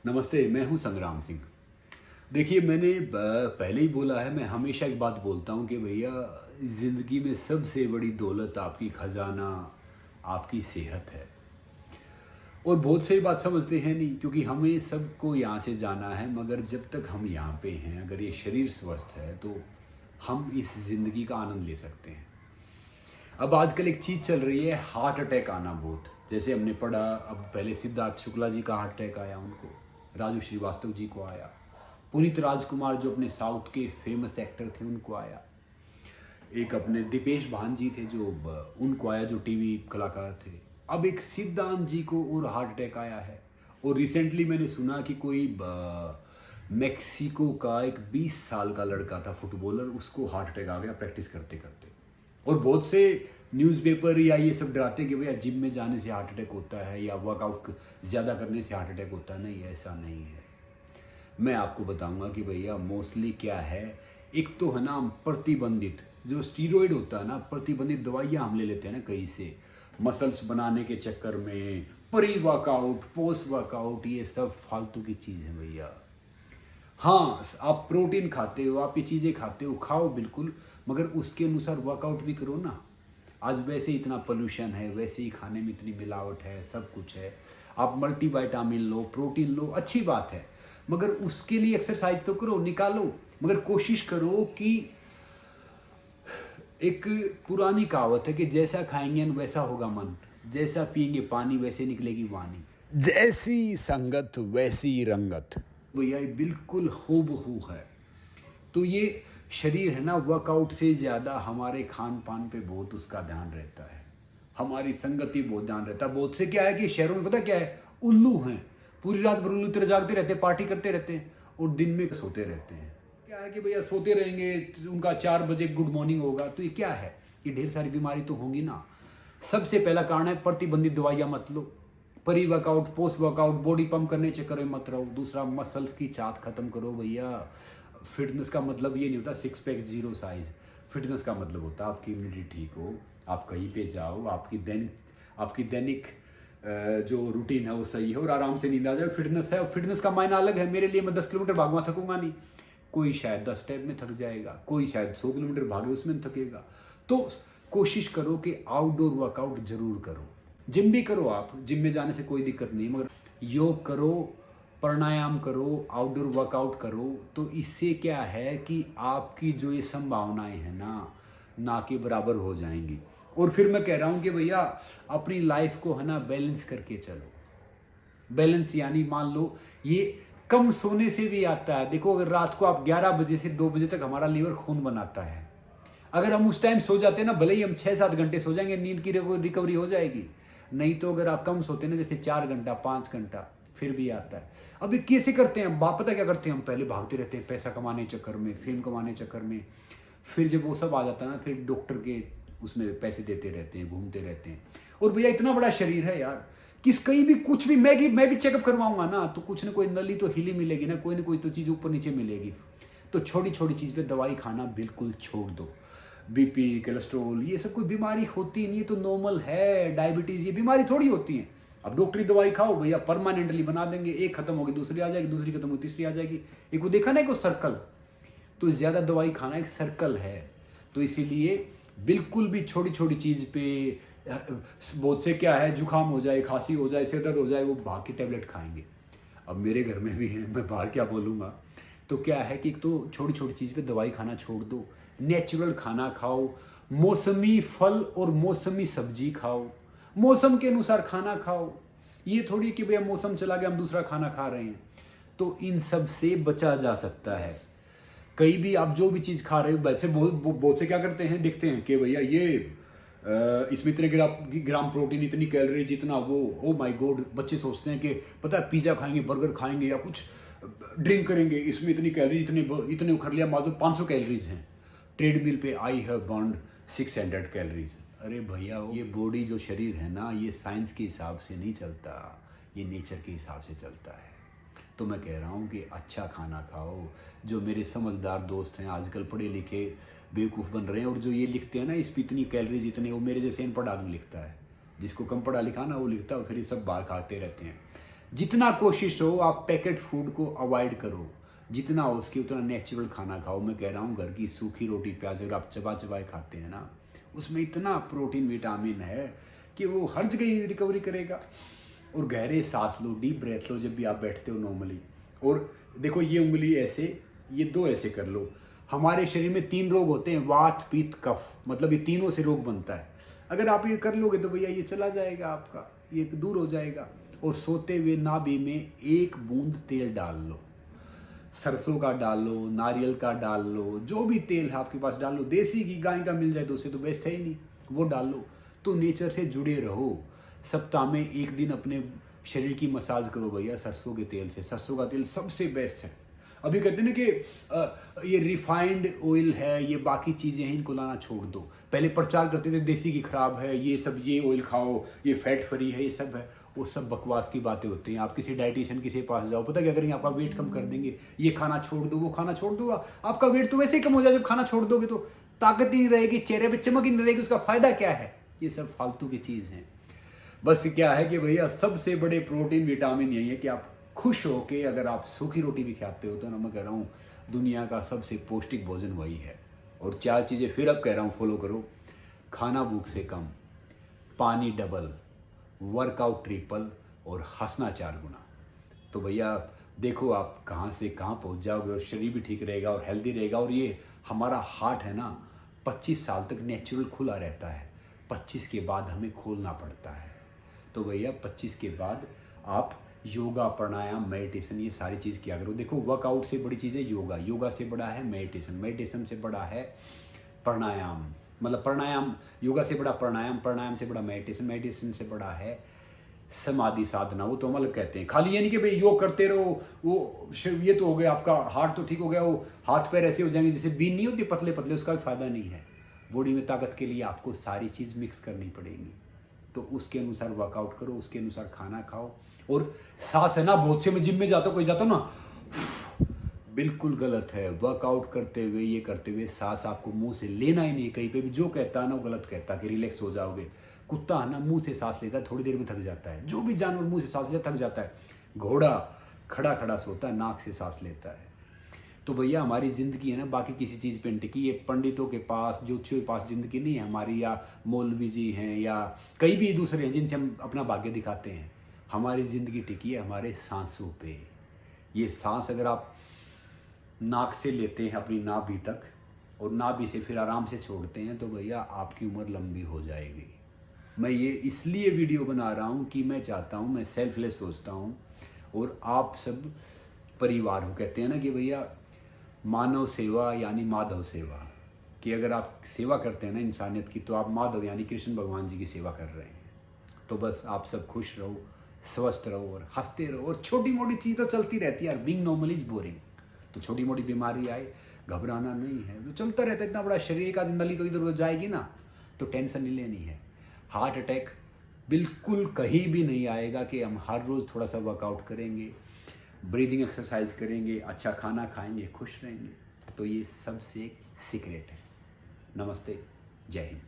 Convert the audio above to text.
नमस्ते, मैं हूं संग्राम सिंह। देखिए, मैंने पहले ही बोला है, मैं हमेशा एक बात बोलता हूं कि भैया, ज़िंदगी में सबसे बड़ी दौलत आपकी खजाना आपकी सेहत है। और बहुत से बात समझते हैं नहीं, क्योंकि हमें सबको यहाँ से जाना है, मगर जब तक हम यहाँ पे हैं, अगर ये शरीर स्वस्थ है तो हम इस ज़िंदगी का आनंद ले सकते हैं। अब आजकल एक चीज़ चल रही है, हार्ट अटैक आना। बहुत जैसे हमने पढ़ा, अब पहले सिद्धार्थ शुक्ला जी का हार्ट अटैक आया, उनको राजू श्रीवास्तव जी को आया, पुनीत राजकुमार जो अपने साउथ के फेमस एक्टर थे उनको आया, एक अपने दीपेश भान जी थे जो उनको आया, जो टीवी कलाकार थे। अब एक सिद्धांत जी को और हार्ट अटैक आया है। और रिसेंटली मैंने सुना कि कोई मेक्सिको का एक 20 साल का लड़का था, फुटबॉलर, उसको हार्ट अटैक आ गया प्रैक्टिस करते करते। और बहुत से न्यूज़पेपर या ये सब डराते कि भैया जिम में जाने से हार्ट अटैक होता है या वर्कआउट ज़्यादा करने से हार्ट अटैक होता है। नहीं, ऐसा नहीं है। मैं आपको बताऊंगा कि भैया मोस्टली क्या है, एक तो है ना प्रतिबंधित जो स्टीरॉयड होता है ना, प्रतिबंधित दवाइयाँ हम ले लेते हैं ना कहीं से, मसल्स बनाने के चक्कर में, प्री वर्कआउट, पोस्ट वर्कआउट, ये सब फालतू की चीज़ है भैया। हाँ, आप प्रोटीन खाते हो, आप ये चीज़ें खाते हो, खाओ बिल्कुल, मगर उसके अनुसार वर्कआउट भी करो ना। आज वैसे इतना पोल्यूशन है, वैसे ही खाने में इतनी मिलावट है, सब कुछ है। आप मल्टीविटामिन लो, प्रोटीन लो, अच्छी बात है, मगर उसके लिए एक्सरसाइज तो करो, निकालो। मगर कोशिश करो कि एक पुरानी कहावत है कि जैसा खाएंगे वैसा होगा मन, जैसा पिएंगे पानी वैसे निकलेगी वाणी, जैसी संगत वैसी रंगत। भैया ये बिल्कुल हूबहू है। तो ये शरीर है ना, वर्कआउट से ज़्यादा हमारे खान पान पे बहुत उसका ध्यान रहता है, हमारी संगति बहुत ध्यान रहता है। बहुत से क्या है कि शहरों में पता क्या है, उल्लू हैं, पूरी रात भर उल्लू तरह जागते रहते हैं, पार्टी करते रहते हैं और दिन में सोते रहते हैं। क्या है कि भैया सोते रहेंगे, उनका 4 बजे गुड मॉर्निंग होगा, तो ये क्या है, ये ढेर सारी बीमारी तो होगी ना। सबसे पहला कारण है प्रतिबंधित दवाइयाँ मत लो, pre workout, post workout, body pump करने चक्कर में मत रहो। दूसरा, मसल्स की चाट खत्म करो भैया। फिटनेस का मतलब ये नहीं होता six pack zero size. Fitness का मतलब होता है आपकी इम्यूनिटी ठीक हो, आप कहीं पे जाओ, आपकी दैनिक जो रूटीन है वो सही है और आराम से नींद आ जाए, फिटनेस है। और फिटनेस का मायना अलग है। मेरे लिए मैं 10 किलोमीटर भागवा थकूंगा नहीं, कोई शायद 10 स्टेप में थक जाएगा, कोई शायद 100 किलोमीटर भागे उसमें थकेगा। तो कोशिश करो कि आउटडोर वर्कआउट जरूर करो। जिम भी करो, आप जिम में जाने से कोई दिक्कत नहीं, मगर योग करो, प्राणायाम करो, आउटडोर वर्कआउट करो। तो इससे क्या है कि आपकी जो ये संभावनाएं हैं ना के बराबर हो जाएंगी। और फिर मैं कह रहा हूँ कि भैया अपनी लाइफ को है ना बैलेंस करके चलो। बैलेंस यानी मान लो ये कम सोने से भी आता है। देखो, अगर रात को आप 11 बजे से 2 बजे तक हमारा लीवर खून बनाता है, अगर हम उस टाइम सो जाते हैं ना, भले ही हम 6-7 घंटे सो जाएंगे, नींद की रिकवरी हो जाएगी। नहीं तो अगर आप कम सोते ना, जैसे 4 घंटा 5 घंटा, फिर भी आता है। अब ये कैसे करते हैं, बाप पता क्या करते हैं, हम पहले भागते रहते हैं पैसा कमाने चक्कर में, फेम कमाने चक्कर में। फिर जब वो सब आ जाता है ना, फिर डॉक्टर के उसमें पैसे देते रहते हैं, घूमते रहते हैं। और भैया इतना बड़ा शरीर है यार, कहीं भी कुछ भी, मैं भी चेकअप करवाऊंगा ना, तो कुछ ना कोई नली तो हिली मिलेगी ना, कोई ना कोई तो चीज़ ऊपर नीचे मिलेगी। तो छोटी छोटी चीज़ पे दवाई खाना बिल्कुल छोड़ दो। बीपी, कोलेस्ट्रॉल, ये सब कोई बीमारी होती नहीं है, तो नॉर्मल है। डायबिटीज़ ये बीमारी थोड़ी होती है। अब डॉक्टरी दवाई खाओ भैया, परमानेंटली बना देंगे, एक खत्म होगी दूसरी आ जाएगी, दूसरी खत्म होगी तीसरी आ जाएगी। एक वो देखा ना, एक वो सर्कल। तो ज़्यादा दवाई खाना एक सर्कल है। तो इसीलिए बिल्कुल भी छोटी छोटी चीज़ पे, बहुत से क्या है, जुकाम हो जाए, खांसी हो जाए, सिर दर्द हो जाए, वो भाग की टेबलेट खाएंगे। अब मेरे घर में भी है, मैं बाहर क्या बोलूँगा। तो क्या है कि एक तो छोटी छोटी चीज़ पे दवाई खाना छोड़ दो, नेचुरल खाना खाओ, मौसमी फल और मौसमी सब्जी खाओ, मौसम के अनुसार खाना खाओ। ये थोड़ी कि भैया मौसम चला गया हम दूसरा खाना खा रहे हैं। तो इन सब से बचा जा सकता है। कहीं भी आप जो भी चीज़ खा रहे हो, वैसे बहुत से क्या करते हैं, देखते हैं कि भैया ये इसमें इतने ग्राम प्रोटीन, इतनी कैलोरी, जितना वो, ओ माय गॉड। बच्चे सोचते हैं कि पता है पिज़्ज़ा खाएंगे, बर्गर खाएंगे या कुछ ड्रिंक करेंगे, इसमें इतनी कैलोरी, इतने उखर लिया, मानो 500 कैलोरीज हैं। ट्रेडमिल पे आई हैव बर्न्ड 600 कैलोरीज। अरे भैया, ये बॉडी जो शरीर है ना, ये साइंस के हिसाब से नहीं चलता, ये नेचर के हिसाब से चलता है। तो मैं कह रहा हूँ कि अच्छा खाना खाओ। जो मेरे समझदार दोस्त हैं, आजकल पढ़े लिखे बेवकूफ़ बन रहे हैं, और जो ये लिखते हैं ना इस पर इतनी कैलोरीज इतने, वो मेरे जैसे अनपढ़ आदमी लिखता है। जिसको कम पढ़ा लिखा ना वो लिखता है, फिर ये सब बाहर खाते रहते हैं। जितना कोशिश हो आप पैकेट फूड को अवॉइड करो, जितना हो उसके उतना नेचुरल खाना खाओ। मैं कह रहा हूँ घर की सूखी रोटी प्याज अगर आप चबा चबाए खाते हैं ना, उसमें इतना प्रोटीन विटामिन है कि वो हर जगह रिकवरी करेगा। और गहरे सांस लो, डीप ब्रेथ लो जब भी आप बैठते हो नॉर्मली। और देखो ये उंगली ऐसे, ये दो ऐसे कर लो। हमारे शरीर में 3 रोग होते हैं, वात पित्त कफ, मतलब ये तीनों से रोग बनता है। अगर आप ये कर लोगे तो भैया ये चला जाएगा आपका, ये दूर हो जाएगा। और सोते हुए नाभि में 1 बूंद तेल डाल लो, सरसों का डाल लो, नारियल का डाल लो, जो भी तेल है आपके पास डाल लो। देसी घी गाय का मिल जाए तो उससे तो बेस्ट है ही नहीं, वो डाल लो। तो नेचर से जुड़े रहो। सप्ताह में 1 दिन अपने शरीर की मसाज करो भैया सरसों के तेल से। सरसों का तेल सबसे बेस्ट है। अभी कहते हैं ना कि ये रिफाइंड ऑयल है, ये बाकी चीज़ें हैं, इनको लाना छोड़ दो। पहले प्रचार करते थे देसी घी खराब है, ये सब, ये ऑयल खाओ, ये फैट फ्री है, ये सब है। वो सब बकवास की बातें होती हैं। आप किसी डाइटिशियन किसी पास जाओ, पता क्या करेंगे, आपका वेट कम कर देंगे। ये खाना छोड़ दो, वो खाना छोड़ दो, आपका वेट तो वैसे ही कम हो जाए। जब खाना छोड़ दोगे तो ताकत ही नहीं रहेगी, चेहरे पे चमक ही नहीं रहेगी, उसका फायदा क्या है। ये सब फालतू की चीज़ है। बस क्या है कि भैया सबसे बड़े प्रोटीन विटामिन यही है कि आप खुश हो के अगर आप सूखी रोटी भी खाते हो तो ना, मैं कह रहा हूँ दुनिया का सबसे पौष्टिक भोजन वही है। और 4 चीज़ें फिर अब कह रहा हूँ फॉलो करो। खाना भूख से कम, पानी डबल, वर्कआउट ट्रिपल और हंसना 4 गुना। तो भैया देखो आप कहाँ से कहाँ पहुँच जाओगे और शरीर भी ठीक रहेगा और हेल्दी रहेगा। और ये हमारा हार्ट है ना 25 साल तक नेचुरल खुला रहता है, 25 के बाद हमें खोलना पड़ता है। तो भैया 25 के बाद आप योगा, प्राणायाम, मेडिटेशन, ये सारी चीज़ किया करो। देखो वर्कआउट से बड़ी चीज़ है योगा, योगा से बड़ा है मेडिटेशन, मेडिटेशन से बड़ा है प्राणायाम, मतलब प्राणायाम, योगा से बड़ा प्राणायाम, प्राणायाम से बड़ा मेडिटेशन, मेडिटेशन से बड़ा है समाधि साधना। वो तो हम अलग कहते हैं। खाली ये नहीं कि भाई योग करते रहो, वो ये तो हो गया आपका हार्ट तो ठीक हो गया, वो हाथ पैर ऐसे हो जाएंगे जैसे बीन नहीं होती पतले पतले, उसका भी फायदा नहीं है। बॉडी में ताकत के लिए आपको सारी चीज़ मिक्स करनी पड़ेगी। तो उसके अनुसार वर्कआउट करो, उसके अनुसार खाना खाओ। और सांस है ना, बहुत से मैं जिम में जाता हूँ, कोई जाता हूँ ना, बिल्कुल गलत है। वर्कआउट करते हुए, ये करते हुए सांस आपको मुंह से लेना ही नहीं। कहीं पे भी जो कहता है ना वो गलत कहता है कि रिलैक्स हो जाओगे। कुत्ता है ना मुंह से सांस लेता है, थोड़ी देर में थक जाता है। जो भी जानवर मुंह से सांस लेता है थक जाता है। घोड़ा खड़ा खड़ा सोता है, नाक से सांस लेता है। तो भैया हमारी ज़िंदगी है ना बाकी किसी चीज़ पे टिकी। ये पंडितों के पास, ज्योतिषियों के पास ज़िंदगी नहीं है हमारी, या मौलवी जी हैं या कई भी दूसरे हैं जिनसे हम अपना भाग्य दिखाते हैं। हमारी ज़िंदगी टिकी है हमारे सांसों पे। ये सांस अगर आप नाक से लेते हैं अपनी नाभि तक और नाभि से फिर आराम से छोड़ते हैं तो भैया आपकी उम्र लंबी हो जाएगी। मैं ये इसलिए वीडियो बना रहा हूँ कि मैं चाहता हूँ, मैं सेल्फलेस सोचता हूँ और आप सब परिवार हो। कहते हैं ना कि भैया मानव सेवा यानी माधव सेवा, कि अगर आप सेवा करते हैं ना इंसानियत की तो आप माधव यानी कृष्ण भगवान जी की सेवा कर रहे हैं। तो बस आप सब खुश रहो, स्वस्थ रहो और हंसते रहो। और छोटी मोटी चीज़ तो चलती रहती है यार, बीइंग नॉर्मल इज बोरिंग। तो छोटी मोटी बीमारी आए घबराना नहीं है, तो चलता रहता है। इतना बड़ा शरीर का नली तो इधर उधर जाएगी ना, तो टेंशन नहीं लेनी है। हार्ट अटैक बिल्कुल कहीं भी नहीं आएगा कि हम हर रोज़ थोड़ा सा वर्कआउट करेंगे, ब्रीदिंग एक्सरसाइज करेंगे, अच्छा खाना खाएंगे, खुश रहेंगे। तो ये सबसे सीक्रेट है। नमस्ते, जय हिंद।